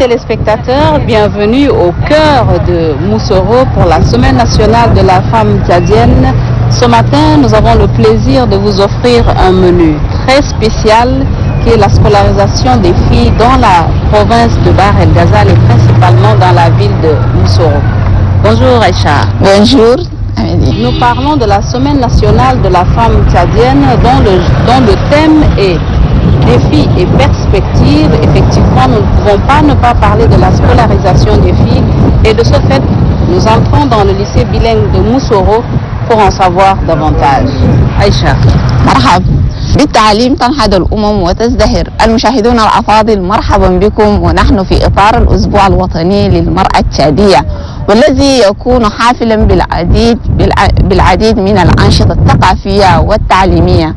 téléspectateurs, bienvenue au cœur de Moussoro pour la Semaine nationale de la femme tchadienne. Ce matin, nous avons le plaisir de vous offrir un menu très spécial qui est la scolarisation des filles dans la province de Bahr El Ghazal et principalement dans la ville de Moussoro. Bonjour Aïcha. Bonjour. Nous parlons de la Semaine nationale de la femme tchadienne dont le thème est défis et perspectives. Effectivement, nous ne pouvons pas ne pas parler de la scolarisation des filles et de ce fait, nous entrons dans le lycée bilingue de Moussoro pour en savoir davantage. Aïcha. مرحب. بالتعليم تنهض الأمم وتزدهر. المشاهدون الأفاضل مرحبا بكم ونحن في إطار الأسبوع الوطني للمرأة التشادية والذي يكون حافلا بالعديد من الأنشطة الثقافية والتعليمية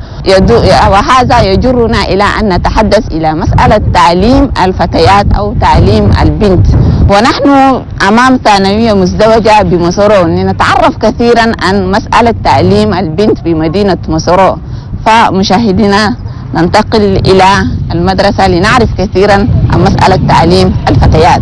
وهذا يجرنا إلى أن نتحدث إلى مسألة تعليم الفتيات أو تعليم البنت ونحن أمام ثانوية مزدوجة بمسورو لنتعرف كثيرا عن مسألة تعليم البنت بمدينة مسورو. فمشاهدينا ننتقل إلى المدرسة لنعرف كثيرا عن مسألة تعليم الفتيات.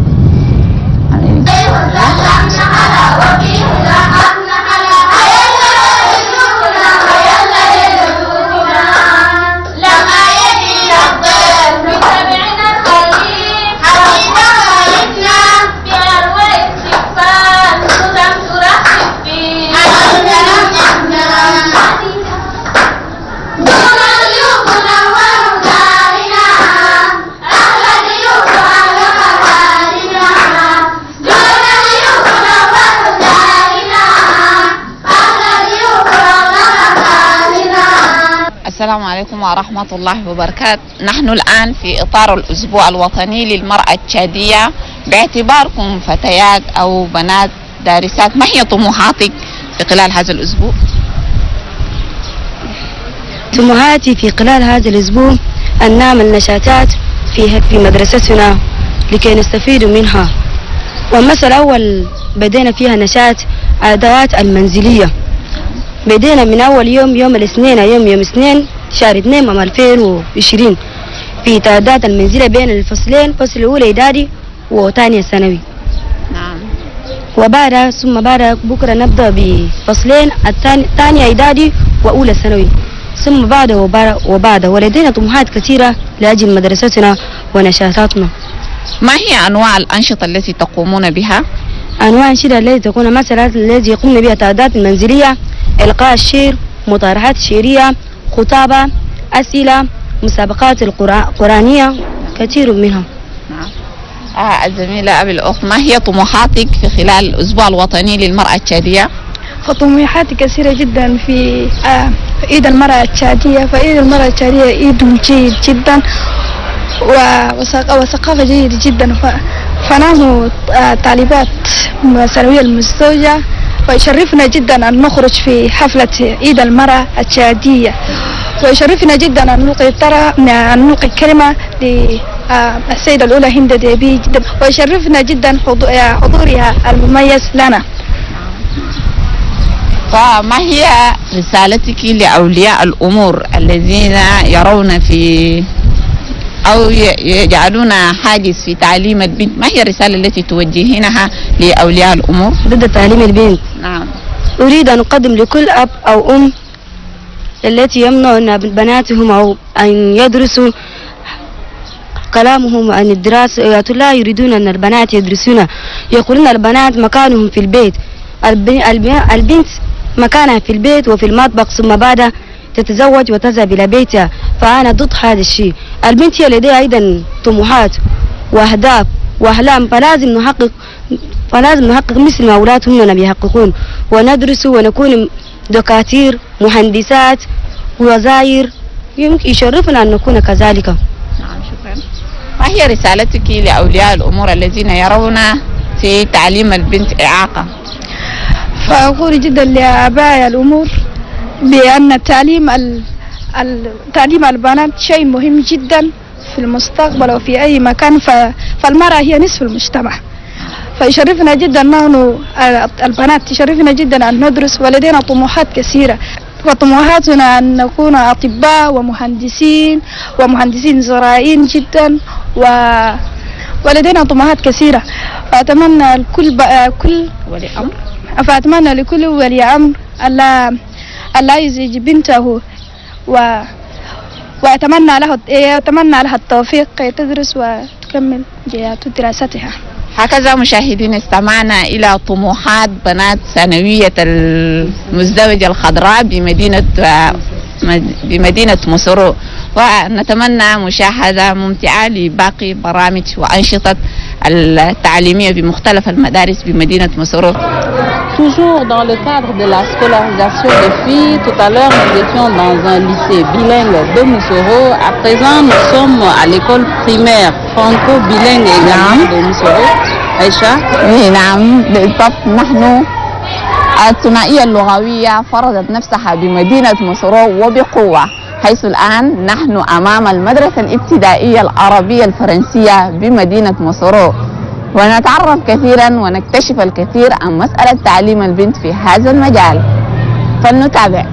السلام عليكم ورحمة الله وبركاته. نحن الآن في إطار الأسبوع الوطني للمرأة التشادية. باعتباركم فتيات أو بنات دارسات، ما هي طموحاتك في خلال هذا الأسبوع؟ طموحاتي في خلال هذا الأسبوع أن نعمل نشاطات في مدرستنا لكي نستفيد منها. والمثل الأول بدينا فيها نشاط أدوات المنزلية. بدينا من أول يوم الاثنين يوم اثنين شهر 2 عام 2020 في تعداد المنزلة بين الفصلين، فصل الأولى إعدادي وثانية ثانوي. نعم. ثم بعد بكرة نبدأ بفصلين الثانية إعدادي وأولى ثانوي، ثم بعد ولدينا طموحات كثيرة لأجل مدرستنا ونشاطاتنا. ما هي أنواع الأنشطة التي تقومون بها؟ أنواع الأنشطة التي تكون مثلا التي يقومون بها التعداد المنزلية، إلقاء الشعر، مطارحات شعرية، خطابة، أسئلة، مسابقات القرآنية، كثير منها. الزميلة أبي الأخت، ما هي طموحاتك في خلال الأسبوع الوطني للمرأة التشادية؟ فطموحاتي كثيرة جدا في عيد المرأة التشادية. فعيد المرأة التشادية عيد جيد جدا وثقافة جيدة جدا. فنحن طالبات ثانوية المزدوجة ويشرفنا جدا أن نخرج في حفلة عيد المرأة التشادية، ويشرفنا جدا أن نلقي كلمة للسيدة الأولى هند ديبي جدا، ويشرفنا جدا حضورها المميز لنا. فما هي رسالتك لأولياء الأمور الذين يرون في أو يجعلون حاجز في تعليم البنت؟ ما هي الرسالة التي توجهينها لأولياء الأمور ضد تعليم البنت؟ نعم. أريد أن أقدم لكل أب أو أم التي يمنعون بناتهم أو أن يدرسوا كلامهم عن الدراسة، لا يريدون أن البنات يدرسون، يقولون البنات مكانهم في البيت، البنت مكانها في البيت وفي المطبخ، ثم بعد تتزوج وتذهب إلى بيتها. فأنا ضد هذا الشيء. البنت هي لديها أيضا طموحات وأهداف وأحلام، فلازم نحقق مثل ما أولادهم بيحققون، وندرس ونكون دكاتير، مهندسات، وزائر. يمكن يشرفنا أن نكون كذلك. نعم، شكرا. ما هي رسالتك لأولياء الأمور الذين يرون في تعليم البنت إعاقة؟ فأقول جدا لآباء الأمور بأن تعليم البنات شيء مهم جدا في المستقبل وفي أي مكان. فالمرأة هي نصف المجتمع. فيشرفنا جدا نحن البنات، يشرفنا جدا أن ندرس، ولدينا طموحات كثيرة، وطموحاتنا أن نكون أطباء ومهندسين زراعيين جدا ولدينا طموحات كثيرة، فأتمنى لكل ولي أمر ألا يزعج بنته وأتمنى لها التوفيق كي تدرس وتكمل دراستها. هكذا مشاهدين استمعنا إلى طموحات بنات ثانوية المزدوجة الخضراء بمدينة موسورو، ونتمنى مشاهدة ممتعة لباقي برامج وأنشطة التعليمية بمختلف المدارس بمدينة موسورو. Toujours dans le cadre de la scolarisation des filles, tout à l'heure nous étions dans un lycée bilingue de Moussoro. À présent nous sommes à l'école primaire franco-bilingue également de Moussoro. Aïcha? نعم بالضبط. نحن الثنائية اللغوية فرضت نفسها بمدينة موسورو وبقوة، حيث الآن نحن أمام المدرسة الابتدائية العربية الفرنسية بمدينة موسورو، ونتعرف كثيرا ونكتشف الكثير عن مسألة تعليم البنت في هذا المجال. فلنتابع.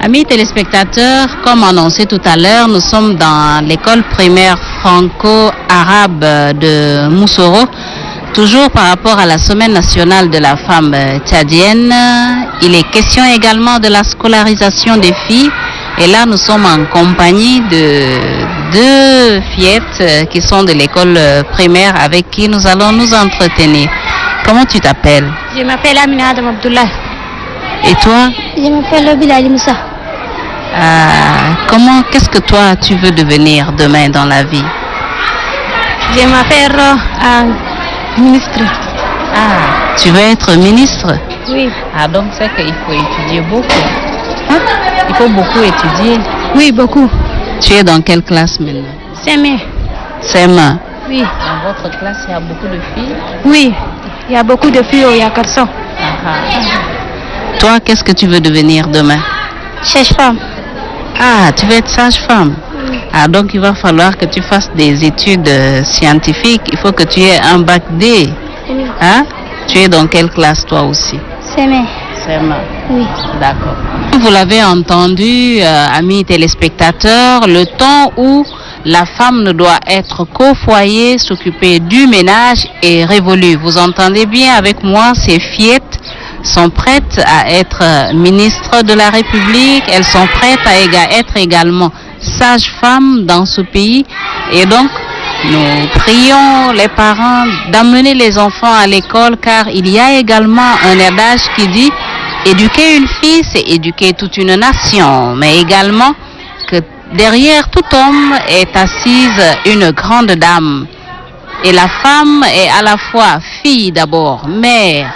Amis téléspectateurs, comme annoncé tout à l'heure, nous sommes dans l'école primaire franco-arabe de Moussoro. Toujours par rapport à la semaine nationale de la femme tchadienne, il est question également de la scolarisation des filles. Et là, nous sommes en compagnie de deux fillettes qui sont de l'école primaire avec qui nous allons nous entretenir. Comment tu t'appelles? Je m'appelle Amina Adam Abdullah. Et toi? Je m'appelle Bilal Moussa. Qu'est-ce que toi tu veux devenir demain dans la vie? Je m'appelle ministre. Ah, tu veux être ministre? Oui. Ah, donc c'est qu'il faut étudier beaucoup. Hein? Il faut beaucoup étudier. Oui, beaucoup. Tu es dans quelle classe maintenant? CM1. CM1. Oui. Dans votre classe, il y a beaucoup de filles? Oui. Il y a beaucoup de filles, il y a garçons. Toi, qu'est-ce que tu veux devenir demain? Sage-femme. Ah, tu veux être sage-femme? Oui. Ah, donc il va falloir que tu fasses des études scientifiques. Il faut que tu aies un bac D. Oui. Hein? Tu es dans quelle classe toi aussi? CM1. CM1. Oui. D'accord. Vous l'avez entendu, amis téléspectateurs, le temps où la femme ne doit être qu'au foyer, s'occuper du ménage est révolu. Vous entendez bien avec moi, ces fillettes sont prêtes à être ministres de la République, elles sont prêtes à être également sages-femmes dans ce pays. Et donc, nous prions les parents d'amener les enfants à l'école, car il y a également un adage qui dit éduquer une fille, c'est éduquer toute une nation, mais également que derrière tout homme est assise une grande dame. Et la femme est à la fois fille d'abord, mère,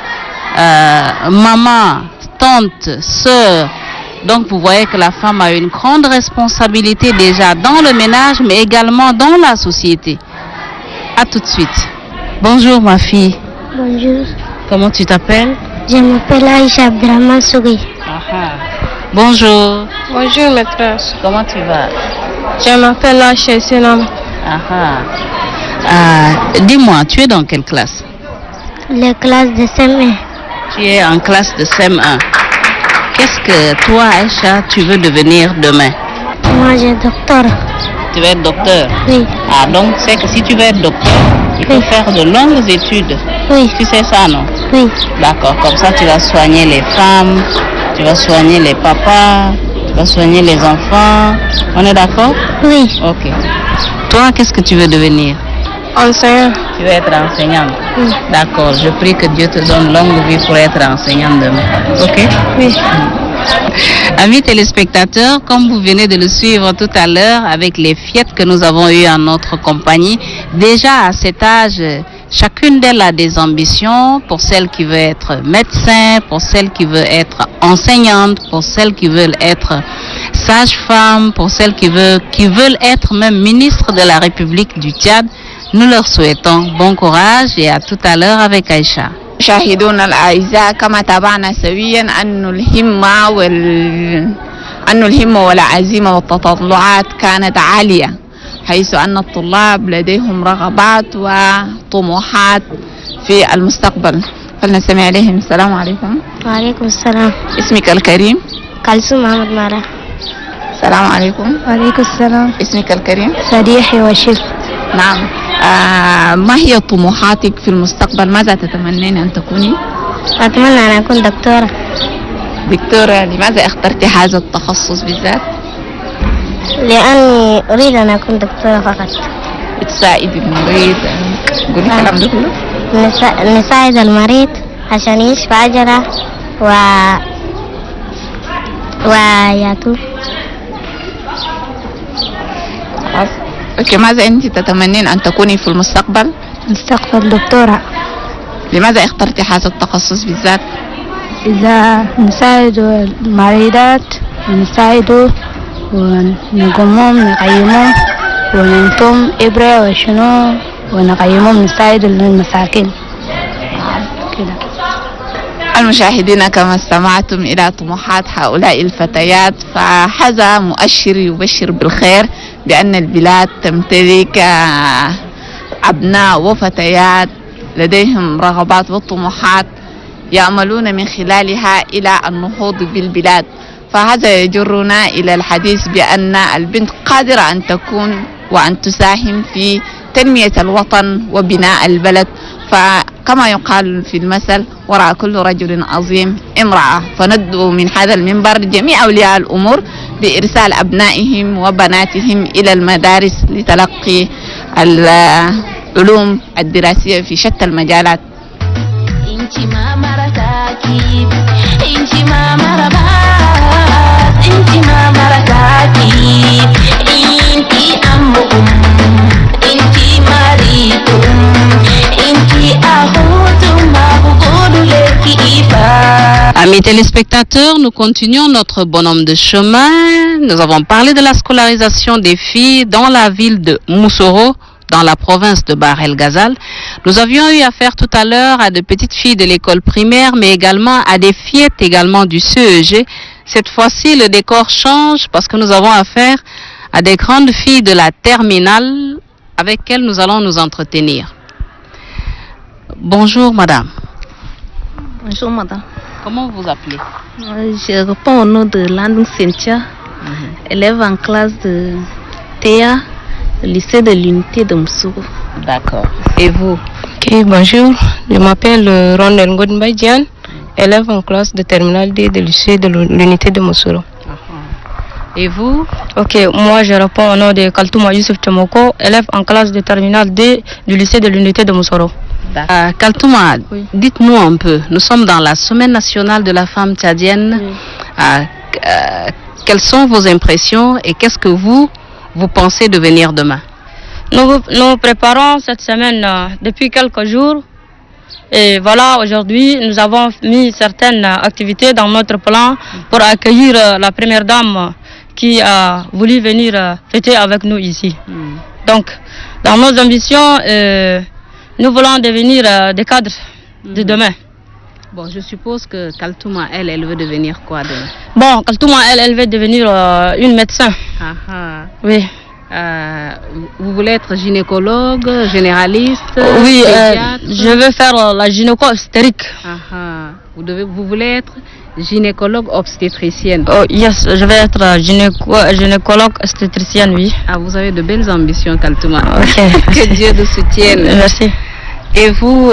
maman, tante, sœur. Donc vous voyez que la femme a une grande responsabilité déjà dans le ménage, mais également dans la société. À tout de suite. Bonjour ma fille. Bonjour. Comment tu t'appelles? Je m'appelle Aïcha Abdraman Sougui. Bonjour. Bonjour maîtresse. Comment tu vas? Je m'appelle Aïcha Senam. Dis-moi, tu es dans quelle classe? La classe de CM1. Tu es en classe de CM1. Qu'est-ce que toi, Aïcha, tu veux devenir demain? Moi, je suis docteur. Tu veux être docteur? Oui. Ah, donc c'est que si tu veux être docteur, il faut faire de longues études. Oui. Tu sais ça, non? Oui. D'accord, comme ça tu vas soigner les femmes, tu vas soigner les papas, tu vas soigner les enfants. On est d'accord? Oui. Ok. Toi, qu'est-ce que tu veux devenir? Enseignant. Tu veux être enseignante? Oui. D'accord, je prie que Dieu te donne longue vie pour être enseignante demain. Ok? Oui. Amis téléspectateurs, comme vous venez de le suivre tout à l'heure avec les fillettes que nous avons eues en notre compagnie, déjà à cet âge, chacune d'elles a des ambitions, pour celles qui veulent être médecin, pour celles qui veulent être enseignante, pour celles qui veulent être sages-femmes, pour celles qui veulent être même ministres de la République du Tchad. Nous leur souhaitons bon courage et à tout à l'heure avec Aïcha. مشاهدونا الأعزاء كما تابعنا سويا أن الهمة والعزيمة والتطلعات كانت عالية، حيث أن الطلاب لديهم رغبات وطموحات في المستقبل. فلنستمع إليهم. السلام عليكم. وعليكم السلام. اسمك الكريم؟ كلثوم محمد مارا. السلام عليكم. وعليكم السلام. اسمك الكريم؟ صديحي وشيف. نعم. ما هي طموحاتك في المستقبل؟ ماذا تتمنين أن تكوني؟ أتمنى أن أكون دكتورة. دكتورة. لماذا اخترت هذا التخصص بالذات؟ لأني أريد أن أكون دكتورة فقط. بتساعد المريض؟ قولي الكلام ده كله. نساعد المريض عشان يشفى عجلة وياتو. اوكي، ماذا انت تتمنين ان تكوني في المستقبل؟ مستقبل دكتورة. لماذا اخترتي هذا التخصص بالذات؟ إذا نساعد المريضات ونساعدوا ونقومهم نقيمهم وننتم إبرة وشنو ونقيمهم نساعد المساكين كده. المشاهدين كما استمعتم إلى طموحات هؤلاء الفتيات، فهذا مؤشر يبشر بالخير بأن البلاد تمتلك أبناء وفتيات لديهم رغبات وطموحات يأملون من خلالها إلى النهوض بالبلاد. فهذا يجرنا إلى الحديث بأن البنت قادرة أن تكون وأن تساهم في تنمية الوطن وبناء البلد. فكما يقال في المثل: وراء كل رجل عظيم امرأة. فندعو من هذا المنبر جميع أولياء الأمور بإرسال أبنائهم وبناتهم إلى المدارس لتلقي العلوم الدراسية في شتى المجالات. انتي ما مرتاكي، انتي ما مربات، انتي ما مرتاكي، انتي أم انتي مريض، انتي أخوت ما بقول لك إيفا. Amis téléspectateurs, nous continuons notre bonhomme de chemin. Nous avons parlé de la scolarisation des filles dans la ville de Moussoro, dans la province de Bahr el Ghazal. Nous avions eu affaire tout à l'heure à de petites filles de l'école primaire, mais également à des fillettes également du CEG. Cette fois-ci, le décor change parce que nous avons affaire à des grandes filles de la terminale avec lesquelles nous allons nous entretenir. Bonjour madame. Bonjour madame. Comment vous vous appelez? Je réponds au nom de Landung Cynthia, élève en classe de Théa, lycée de l'unité de Moussoro. D'accord. Et vous? Ok, bonjour. Je m'appelle Rondel Ngodmbadjian, élève en classe de terminale D de lycée de l'unité de Moussoro. Et vous? Ok, moi je réponds au nom de Kaltouma Youssef Tchomoko, élève en classe de terminale D du lycée de l'unité de Moussoro. Kaltouma, oui. Dites-nous un peu, nous sommes dans la semaine nationale de la femme tchadienne. Oui. Quelles sont vos impressions et qu'est-ce que vous pensez devenir demain? Nous préparons cette semaine depuis quelques jours. Et voilà, aujourd'hui, nous avons mis certaines activités dans notre plan pour accueillir la première dame qui a voulu venir fêter avec nous ici. Donc, dans nos ambitions, nous voulons devenir des cadres de demain. Bon, je suppose que Kaltouma, elle veut devenir quoi demain? Bon, Kaltouma, elle veut devenir une médecin. Oui. Vous voulez être gynécologue, généraliste? Oui, je veux faire la gynéco-obstétrique. Vous voulez être gynécologue obstétricienne? Oh, yes, je vais être gynécologue obstétricienne, oui. Ah, vous avez de belles ambitions, Kaltouma. Ok. Que Dieu vous soutienne. Merci. Et vous,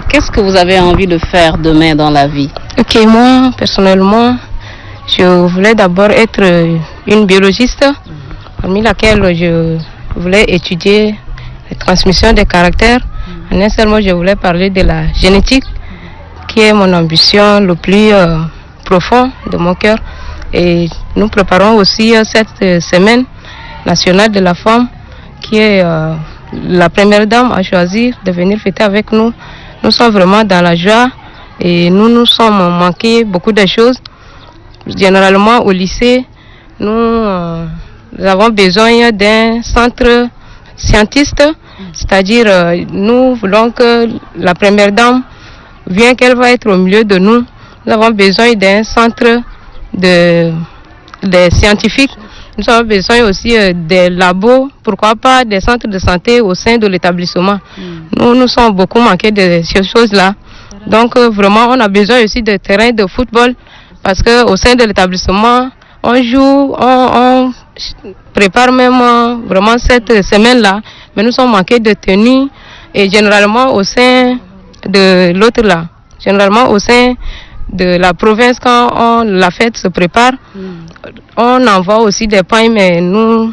qu'est-ce que vous avez envie de faire demain dans la vie? Ok, moi, personnellement, je voulais d'abord être une biologiste, parmi laquelle je voulais étudier la transmission des caractères. En un seul mot, je voulais parler de la génétique, qui est mon ambition le plus profond de mon cœur. Et nous préparons aussi cette semaine nationale de la femme, qui est la première dame à choisir de venir fêter avec nous. Nous sommes vraiment dans la joie et nous sommes manqués beaucoup de choses. Généralement au lycée, nous avons besoin d'un centre scientiste, c'est-à-dire nous voulons que la première dame, bien qu'elle va être au milieu de nous, nous avons besoin d'un centre de scientifiques. Nous avons besoin aussi des labos, pourquoi pas des centres de santé au sein de l'établissement. Nous sommes beaucoup manqués de ces choses-là. Donc vraiment, on a besoin aussi de terrains de football parce qu'au sein de l'établissement, on joue, on prépare même vraiment cette semaine-là, mais nous sommes manqués de tenue et généralement au sein de l'autre là, généralement au sein de la province quand la fête se prépare, on envoie aussi des pains, mais nous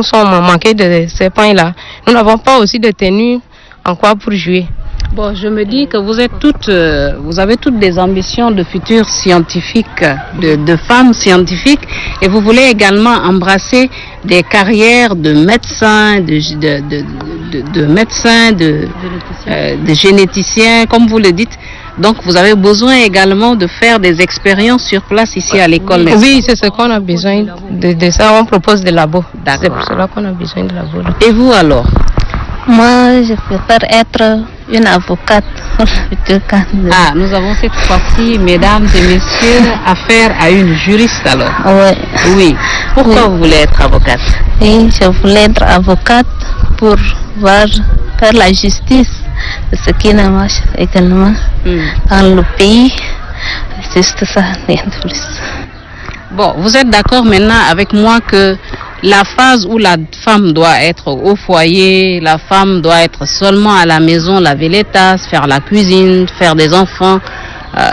sommes manqués de ces pains-là. Nous n'avons pas aussi de tenue en quoi pour jouer. Bon, je me dis que vous avez toutes des ambitions de futures scientifiques, de femmes scientifiques, et vous voulez également embrasser des carrières de médecins, de médecins, de généticiens, comme vous le dites. Donc, vous avez besoin également de faire des expériences sur place ici à l'école. Oui, c'est ce qu'on a besoin. De ça, on propose des labos. C'est pour cela qu'on a besoin de labos. Et vous alors? Moi, je préfère être une avocate. Ah, nous avons cette fois-ci, mesdames et messieurs, affaire à une juriste alors. Oui. Pourquoi vous voulez être avocate? Oui, je voulais être avocate pour faire la justice de ce qui ne marche également dans le pays. C'est juste ça, rien de plus. Bon, vous êtes d'accord maintenant avec moi que la phase où la femme doit être au foyer, la femme doit être seulement à la maison, laver les tasses, faire la cuisine, faire des enfants.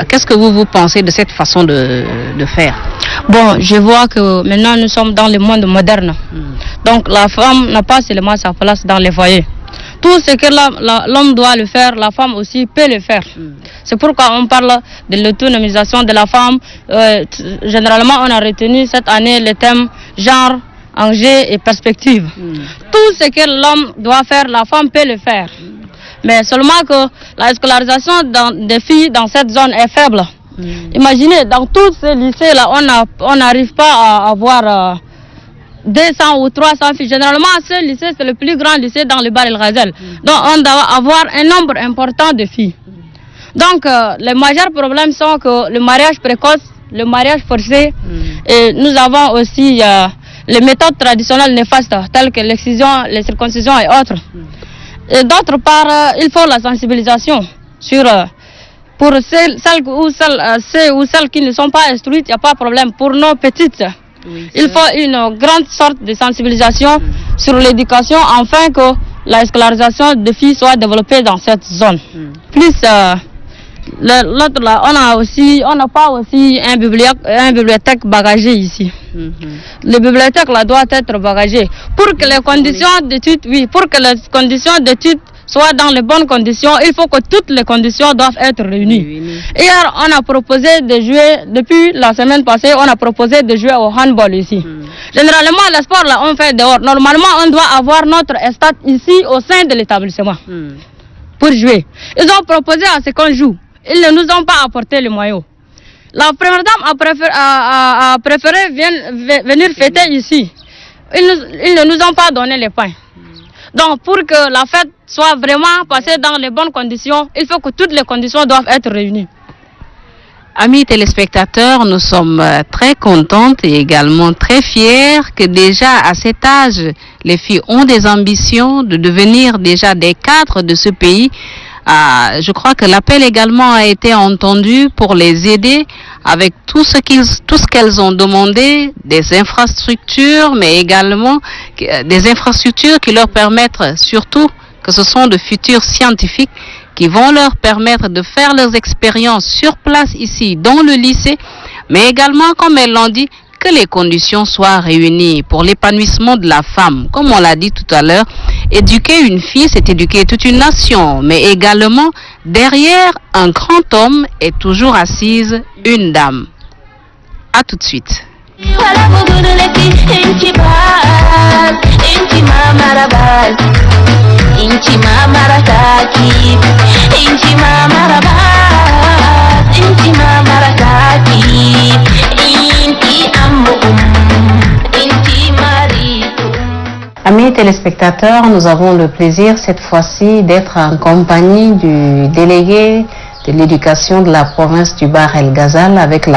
Qu'est-ce que vous pensez de cette façon de faire? Bon, je vois que maintenant nous sommes dans le monde moderne. Donc la femme n'a pas seulement sa place dans les foyers. Tout ce que l'homme doit le faire, la femme aussi peut le faire. C'est pourquoi on parle de l'autonomisation de la femme. Généralement, on a retenu cette année le thème genre, enjeux et perspectives. Tout ce que l'homme doit faire, la femme peut le faire. Mais seulement que la scolarisation des filles dans cette zone est faible. Imaginez, dans tous ces lycées-là, on n'arrive pas à avoir 200 ou 300 filles. Généralement, ce lycée, c'est le plus grand lycée dans le Bahr El Ghazal. Donc, on doit avoir un nombre important de filles. Donc, les majeurs problèmes sont que le mariage précoce, le mariage forcé, et nous avons aussi les méthodes traditionnelles néfastes, telles que l'excision, les circoncisions et autres. Et d'autre part, il faut la sensibilisation sur... pour celles ou celles qui ne sont pas instruites, il n'y a pas de problème. Pour nos petites, il faut une grande sorte de sensibilisation sur l'éducation afin que la scolarisation des filles soit développée dans cette zone. Plus, l'autre là, on n'a pas aussi un bibliothèque bagagée ici. Les bibliothèques là doivent être bagagées pour que les conditions d'études, soient dans les bonnes conditions. Il faut que toutes les conditions doivent être réunies. Hier, on a proposé de jouer, depuis la semaine passée, on a proposé de jouer au handball ici. Généralement, le sport là, on fait dehors. Normalement, on doit avoir notre stade ici au sein de l'établissement pour jouer. Ils ont proposé à ce qu'on joue. Ils ne nous ont pas apporté le maillot. La première dame a préféré venir fêter ici. Ils ne nous ont pas donné les pains. Donc, pour que la fête soit vraiment passée dans les bonnes conditions, il faut que toutes les conditions doivent être réunies. Amis téléspectateurs, nous sommes très contentes et également très fiers que déjà à cet âge, les filles ont des ambitions de devenir déjà des cadres de ce pays. Je crois que l'appel également a été entendu pour les aider avec tout ce qu'elles ont demandé, des infrastructures, mais également des infrastructures qui leur permettent surtout que ce sont de futurs scientifiques qui vont leur permettre de faire leurs expériences sur place ici dans le lycée, mais également, comme elles l'ont dit, que les conditions soient réunies pour l'épanouissement de la femme. Comme on l'a dit tout à l'heure, éduquer une fille, c'est éduquer toute une nation, mais également, derrière un grand homme est toujours assise une dame. À tout de suite. Inti amma téléspectateurs, nous avons le plaisir cette fois-ci d'être en compagnie du délégué de l'éducation de la province du Bahr El Ghazal avec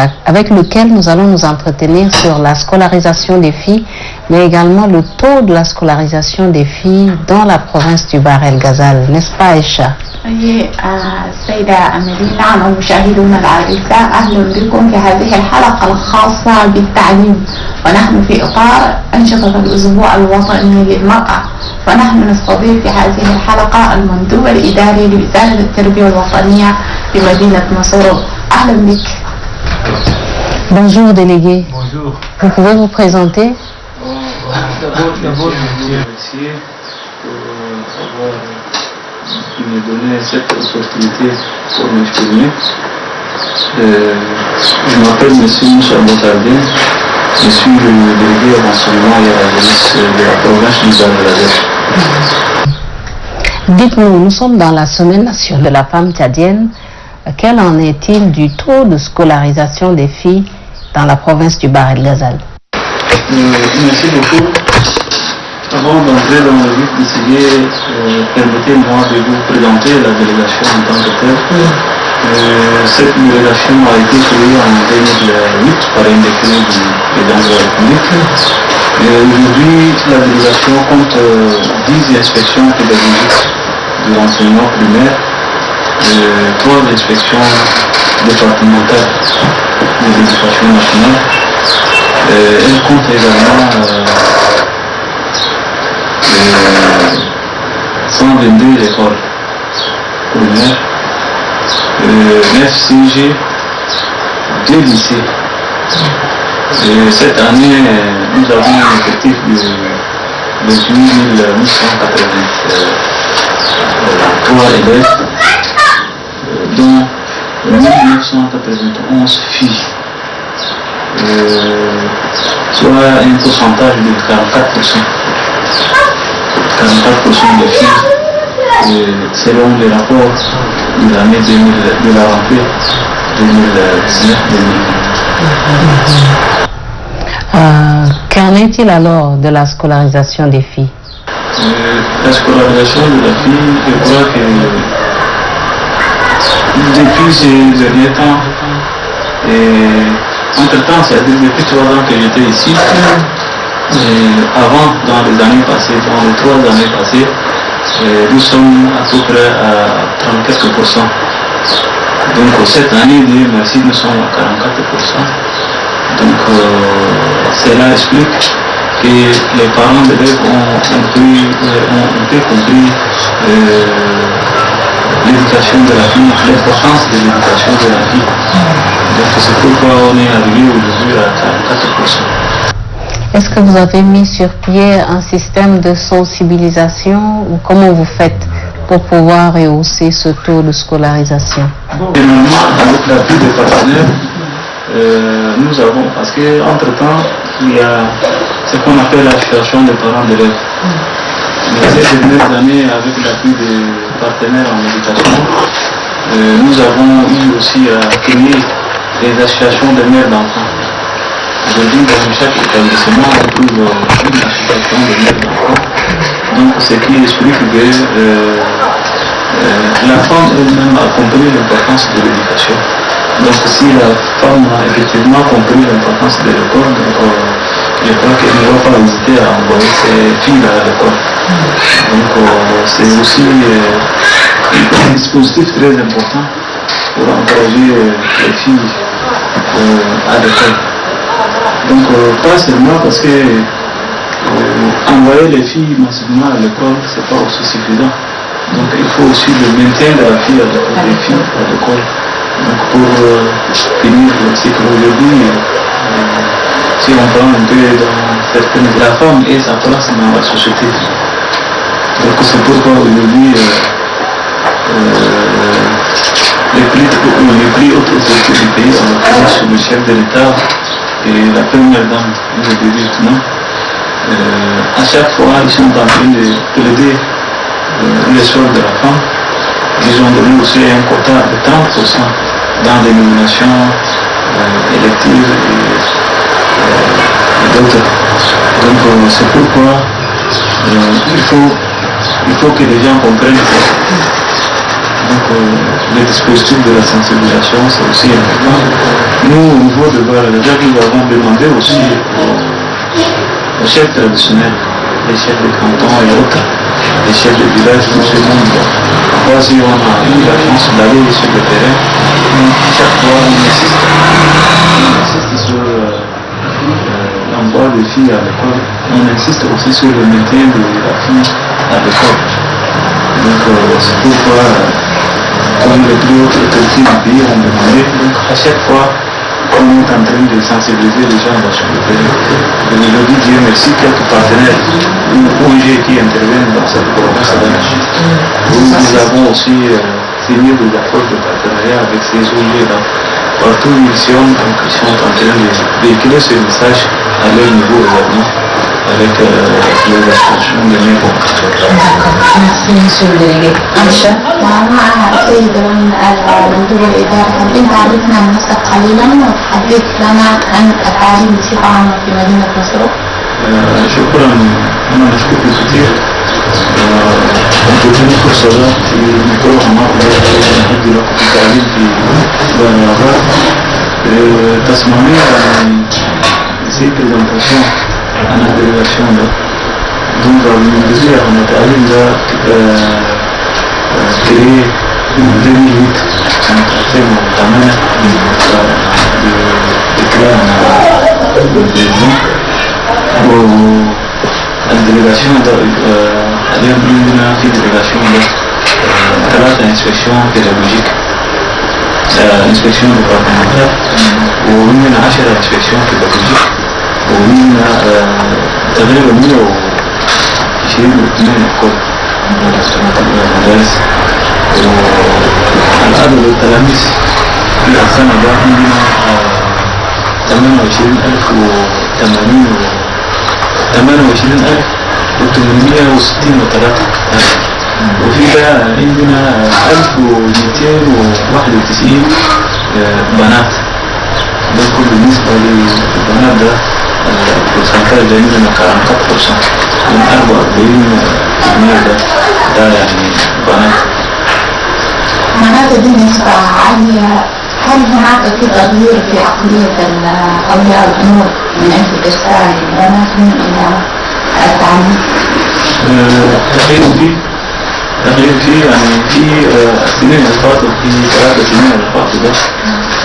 lequel nous allons nous entretenir sur la scolarisation des filles, mais également le taux de la scolarisation des filles dans la province du Bahr El Ghazal. N'est-ce pas, Aïcha? السيدة أميرينا ومشاهدونا الأعزاء، أهلا بكم في هذه الحلقة الخاصة بالتعليم، ونحن في إطار أنشطة الأسبوع الوطني للمرأة، فنحن نستضيف في هذه الحلقة المندوب الإداري لوزارة التربية الوطنية بمدينة مصر. أهلا بك. Bonjour délégué. Bonjour. Vous pouvez vous présenter? D'abord, je voudrais remercier pour avoir me donné cette opportunité pour m'exprimer. Je m'appelle M. Moussa Boutardé, je suis le délégué à l'enseignement et à la jeunesse de la province du Bangladesh. Dites-nous, nous sommes dans la semaine nationale de la femme tchadienne. Quel en est-il du taux de scolarisation des filles dans la province du Bahr El Ghazal? Merci beaucoup. Avant d'entrer dans le vif du sujet, permettez-moi de vous présenter la délégation en tant que telle. Cette délégation a été créée en 2008 par un décret du président de la République. Aujourd'hui, la délégation compte 10 inspections pédagogiques de l'enseignement primaire, 3 inspections départementales de l'éducation nationale. Elle compte également 122 écoles primaires, 9 CG, 2 lycées. Cette année, nous avons un effectif de 28 883 élèves, dont 1991 filles, soit un pourcentage de 44%. 44% des filles, selon les rapports de l'année de la rentrée 2019-2020. Qu'en est-il alors de la scolarisation des filles? La scolarisation de la fille, je crois que depuis ces derniers temps, entre-temps, c'est-à-dire depuis 3 ans que j'étais ici, avant, dans les années passées, dans les 3 années passées, nous sommes à peu près à 34%. Donc cette année, Dieu merci, nous sommes à 44%. Donc cela explique que les parents d'élèves ont un peu compris l'éducation de la fille, l'importance de l'éducation de la fille. Donc c'est pourquoi on est arrivé aujourd'hui à 44%. Est-ce que vous avez mis sur pied un système de sensibilisation ou comment vous faites pour pouvoir rehausser ce taux de scolarisation? Généralement, avec l'appui des partenaires, nous avons, parce qu'entre-temps, il y a ce qu'on appelle l'association des parents d'élèves. Mais ces dernières années, avec l'appui des partenaires en éducation, nous avons eu aussi à créer des associations de mères d'enfants. Aujourd'hui, dans chaque établissement, on trouve une association de mères d'enfants. Donc, ce qui explique que la femme elle-même a compris l'importance de l'éducation. Donc, si la femme a effectivement compris l'importance de l'école, je crois qu'elle ne va pas hésiter à envoyer ses filles à l'école. Donc, c'est aussi un dispositif très important pour encourager les filles à l'école. Donc, pas seulement parce que envoyer les filles massivement à l'école, c'est pas aussi suffisant. Donc, il faut aussi le maintien de la fille des filles à l'école. Donc, pour finir le cycle aujourd'hui, si on prend un peu dans certaines, la femme et sa place dans la société. Donc, c'est pourquoi aujourd'hui, les plus hautes autorités du pays, en l'occurrence le chef de l'État et la première dame, le début maintenant, à chaque fois ils sont en train de plaider l'essor de la femme. Ils ont donné aussi un quota de 30% dans les nominations électives et d'autres. Donc c'est pourquoi il faut que les gens comprennent que donc, les dispositifs de la sensibilisation, c'est aussi important. Nous, au niveau de Baragaza, nous avons demandé aussi aux chefs traditionnels, les chefs de canton et autres, les chefs de village, tout ce monde. Parfois, si on a eu la chance d'aller sur le terrain, chaque fois on insiste sur l'envoi des filles à l'école. On insiste aussi sur le maintien de la fille à l'école. Donc, c'est pourquoi, comme les plus hautes autorités du pays ont demandé, donc à chaque fois, on est en train de sensibiliser les gens dans ce terrain. Je leur dis Dieu merci, quelques partenaires ONG qui interviennent dans cette province. Nous avons aussi signé des accords de partenariat avec ces ONG-là. Partout où ils sont en train de véhiculer ce message à leur niveau également, avec les associations de mes concrètes. Merci, monsieur le délégué. Aïcha. ومعها سيدة من المندوب الإداري حابين تعرفنا عن نفسك قليلا وتحدث لنا عن التعليم بصفة عامة في مدينة مصر. شكرا، أنا مشكور كثير. أنتم فرصة في مطروح مرة نقدم لكم التعليم في بنغازات. تسمعني زي بريزنتاسيون عن الديليغاسيون ده. Donc le désir en التعليم ده créé en 2008 en traité montagneux de créer الديليغاسيون ده اليوم عندنا في ديليغاسيون ده 3 انسبكسيون بيداغوجيك انسبكسيون ديبارتمنتال ومننا 10 انسبكسيون بيداغوجيك ومننا تقريبا 122 كل مدارس. والعدد التلاميذ في السنة ده عندنا 28,863 وفي بقى عندنا 1291 بنات. ده كل بالنسبة للبنات ده البرسنتاج ده عندنا 44% من 44% ده يعني بنات. معناته دي نسبة عالية. هل هناك في تغيير في عقلية أولياء الأمور من أجل إرسال بناتهم إلى التعليم؟ تغيير فيه يعني في السنين اللي فاتوا، في 3 سنين اللي فاتوا ده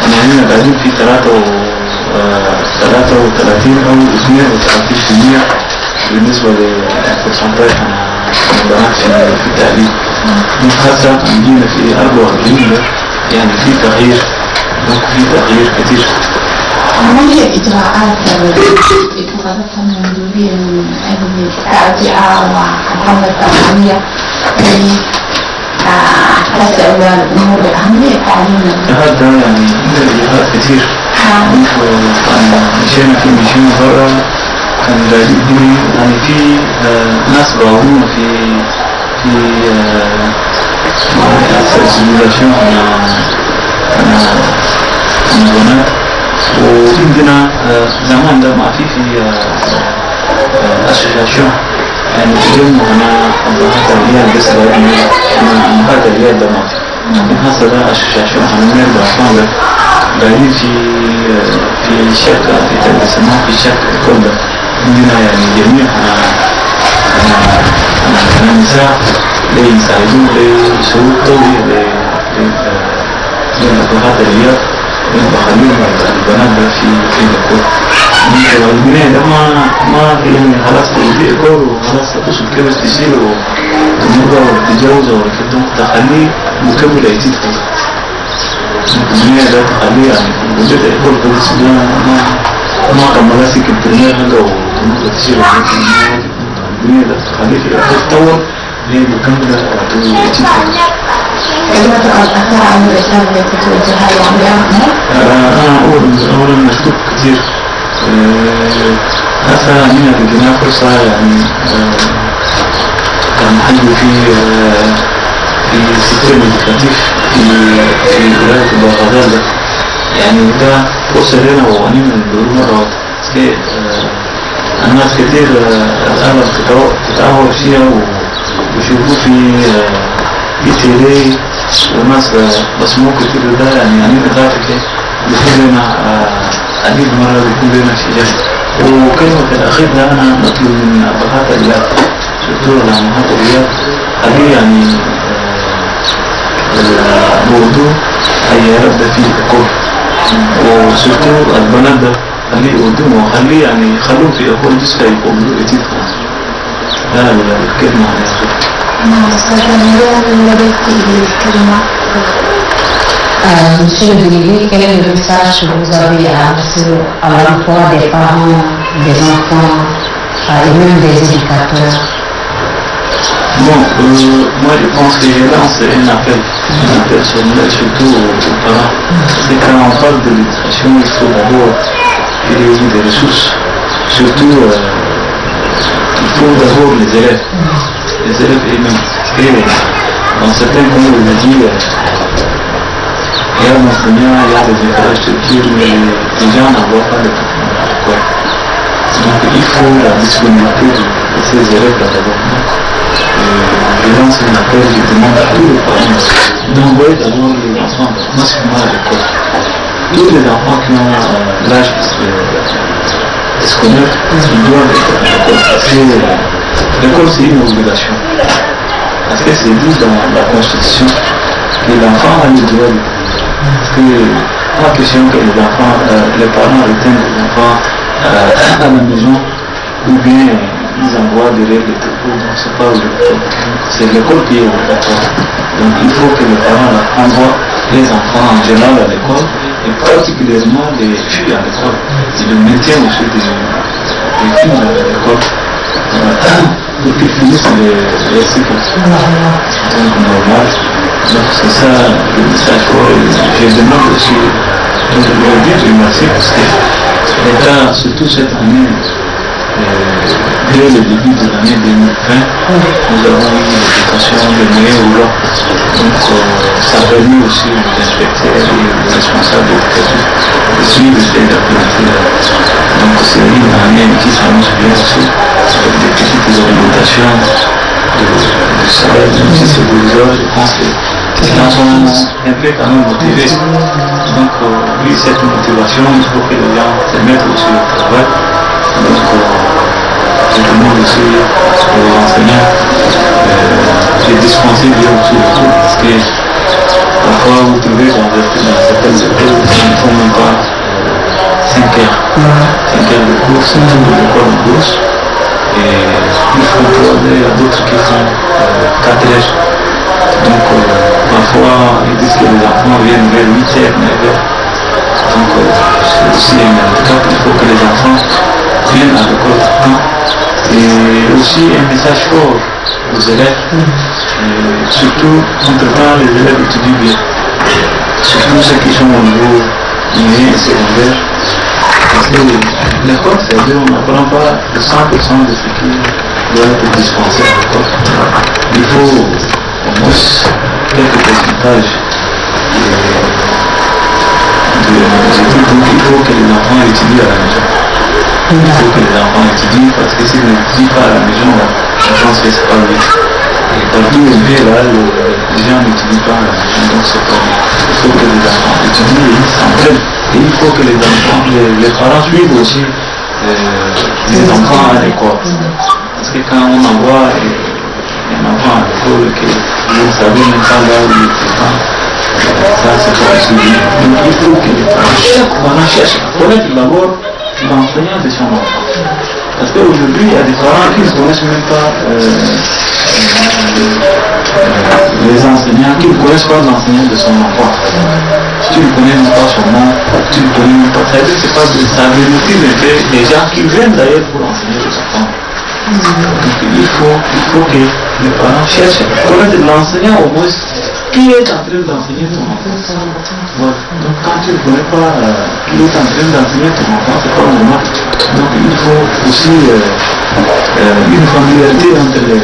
أنا هنا قاعدين في 33 أو 32% بالنسبة للبرسنتاج البنات في التعليم. خاصة عندنا في 44 ده يعني في تغيير كثير. ما هي الإجراءات التي اتخذتها المندوبية من أجل التعزئة والحملة التعليمية لتحسس أولياء الأمور بأهمية التعليم؟ هذا يعني إجراءات كثير. مشينا في برا كان قاعدين يعني في ناس راونا في sensibilisation البنات. وعندنا زمان ده ما في اسوشياسيون يعني اليوم انا امهات الريال بس امهات الريال ده ما في. هسه ده اسوشياسيون عملنا بعضنا قاعدين في شركه في تلفزيون في شركه كلها عندنا يعني جميع النساء ليساعدون لشروط قوية للأبهات الرياض بخليهم البنات ده في الكور. البناء ده ما يعني خلاص تجيب كور وخلاص تخش الكبس تشيل وتمرة وتتجوز وكده تخليه مكمل يزيد خلاص. البناء ده تخليه يعني وجد كور كويس ما كمل سكة البناء هذا وتمرة تشيل البناء ده تخليه تتطور لمكملة وتجيب كلمة الأثر عن الرسالة التي توجهها لأولياء الأمور؟ أولا مشكور كثير. هسه هنا لقينا فرصة يعني كان حجم في سيستم إدكاتيف في ولاية البغداد ده يعني ده فرصة لنا وغنيمة من مرة الناس كتير الأغلب تتعور فيها ويشوفوا في تيلي وناس بصموا كتير ده يعني ذاتك بيكون لنا عديد مرة بيكون لنا شجاع. وكلمة الأخير ده أنا نطلب من أبهات الدكتور الأمهات الرياض هذه يعني الموضوع هي رد فيه الكل وسورتو البنات ده خليه يقدموا وخليه يعني خلوه في أقول جسر يقوموا إتيت هذا الكلمة Monsieur le délégué, quel est le message que vous avez à l'emploi des parents, des enfants et même des éducateurs? Bon, moi je pense que je lance un appel solennel surtout aux parents. C'est quand on parle de l'éducation, il faut d'abord qu'il y ait des ressources. Surtout, il faut d'abord les élèves eux-mêmes. Et dans certains cas, on a dit, il y a l'enseignant, il y a des infrastructures, mais les gens n'en voient pas le quoi. Donc il faut la disponibilité de ces élèves-là d'abord. Je lance un appel, je demande à tous les parents d'envoyer d'abord les enfants massivement à l'école. Tous les enfants qui ont l'âge scolaire, ils doivent être à l'école. Parce que l'école c'est une obligation. Parce que c'est dit dans la Constitution que l'enfant a le droit de. Parce que pas question que les parents retiennent les enfants à la maison ou bien ils envoient derrière les troupeaux, donc c'est pas obligatoire. C'est l'école qui est obligatoire. Donc il faut que les parents envoient les enfants en général à l'école et particulièrement les filles à l'école. Et le maintien aussi des filles à l'école pour qu'ils finissent les cycles. Donc normal. Donc c'est ça le message. Je demande aussi le but du merci parce que l'État, surtout cette année, dès le début de l'année 2020, nous avons eu l'éducation de moyens roulant. Donc ça a permis aussi aux inspecteurs et aux responsables d'éducation de suivre ces activités-là. Donc c'est une année qui s'annonce bien aussi, avec des petites augmentations de salaire, même si c'est dérisoire, je pense que les gens sont un peu quand même motivés. Donc vu cette motivation, il faut que les gens se mettent aussi au travail. Donc je demande aussi aux enseignants de dispenser bien aussi le cours parce que parfois vous trouvez dans certaines écoles qui ne font même pas 5 heures. 5 heures de cours, c'est tout de l'école en bourse. Et ils font 3 heures, il y a d'autres qui font 4 heures. Donc parfois ils disent que les enfants viennent vers 8 heures, 9 heures. Donc c'est aussi un handicap, il faut que les enfants viennent à l'école à temps. Et aussi un message fort aux élèves, surtout entre-temps les élèves étudient bien, surtout ceux qui sont au niveau moyen et secondaire. Parce que l'école, c'est-à-dire on n'apprend pas le 100% de ce qui doit être dispensé à l'école. Il faut au moins quelques pourcentages d'études. Donc il faut que les enfants étudient à la maison. Il faut que les enfants étudient parce que s'ils n'étudient pas à la maison, je pense que c'est pas vrai. Et partout où on vit là, les gens n'étudient pas à la maison, donc c'est pas vrai. Il faut que les enfants étudient et ils s'entraînent. Et il faut que les enfants, les parents suivent aussi les enfants à l'école. Parce que quand on envoie un enfant à l'école que vous ne savez même pas là où il est, ça c'est pas possible. Donc il faut que chaque parent cherche à connaître d'abord l'enseignant de son enfant. Parce qu'aujourd'hui, il y a des parents qui ne connaissent même pas les enseignants, qui ne connaissent pas l'enseignant de son enfant. Tu ne connais même pas son nom, tu ne connais même pas. C'est pas de ça motive des gens qui viennent d'ailleurs pour enseigner les enfants. Donc il faut que les parents cherchent à connaître l'enseignant au moins qui est en train d'enseigner ton enfant. Voilà. Donc quand tu ne connais pas qui est en train d'enseigner ton enfant, c'est pas normal. Donc il faut aussi une familiarité entre les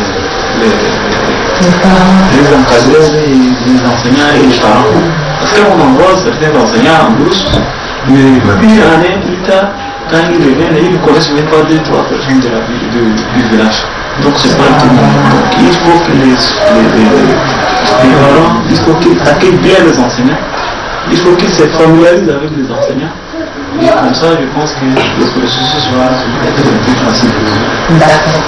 encadreurs et les enseignants et les parents. Parce qu'on envoie certains enseignants en bourse, mais une année plus tard, quand ils reviennent, ils ne connaissent même pas 2-3 personnes de la ville, du village. Donc c'est pas tout le monde. Donc il faut que les parents, il faut qu'ils accueillent bien les enseignants. Il faut qu'ils se familiarisent avec les enseignants. Et comme ça, je pense que le processus va être plus facile. D'accord.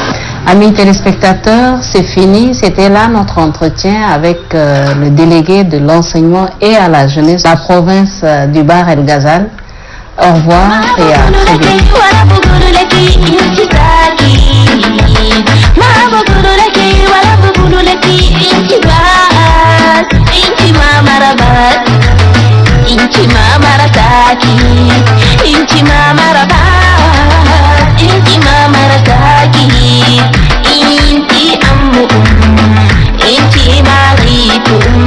Amis téléspectateurs, c'est fini. C'était là notre entretien avec le délégué de l'enseignement et à la jeunesse de la province du Bahr El Ghazal. Au revoir et à très bientôt. Inchi mama rataki